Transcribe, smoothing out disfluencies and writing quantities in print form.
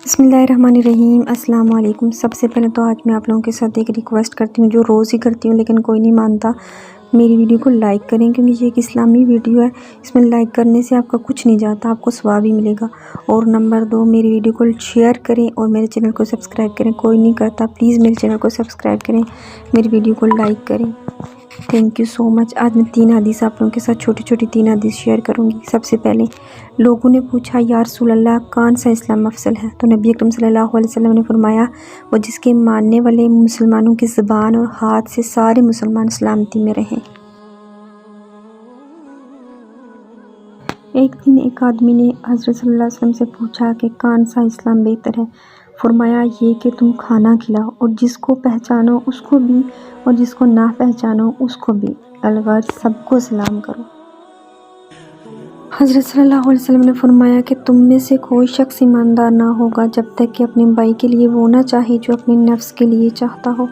بسم اللہ الرحمن الرحیم۔ السلام علیکم۔ سب سے پہلے تو آج میں آپ لوگوں کے ساتھ ایک ریکویسٹ کرتی ہوں جو روز ہی کرتی ہوں لیکن کوئی نہیں مانتا۔ میری ویڈیو کو لائک کریں کیونکہ یہ ایک اسلامی ویڈیو ہے، اس میں لائک کرنے سے آپ کا کچھ نہیں جاتا، آپ کو ثواب ہی ملے گا۔ اور نمبر 2، میری ویڈیو کو شیئر کریں اور میرے چینل کو سبسکرائب کریں۔ کوئی نہیں کرتا، پلیز میرے چینل کو سبسکرائب کریں، میری ویڈیو کو لائک کریں۔ تھینک یو سو مچ۔ آج میں 3 حدیث آپ لوگوں کے ساتھ چھوٹی 3 حدیث شیئر کروں گی۔ سب سے پہلے لوگوں نے پوچھا یا رسول اللہ کون سا اسلام افضل ہے؟ تو نبی اکرم صلی اللہ علیہ وسلم نے فرمایا وہ جس کے ماننے والے مسلمانوں کی زبان اور ہاتھ سے سارے مسلمان سلامتی میں رہیں۔ ایک دن ایک آدمی نے حضرت صلی اللہ علیہ وسلم سے پوچھا کہ کون سا اسلام بہتر ہے؟ فرمایا یہ کہ تم کھانا کھلاؤ اور جس کو پہچانو اس کو بھی اور جس کو نہ پہچانو اس کو بھی، الغرض سب کو سلام کرو۔ حضرت صلی اللہ علیہ وسلم نے فرمایا کہ تم میں سے کوئی شخص ایماندار نہ ہوگا جب تک کہ اپنے بھائی کے لیے وہ نہ چاہے جو اپنے نفس کے لیے چاہتا ہو۔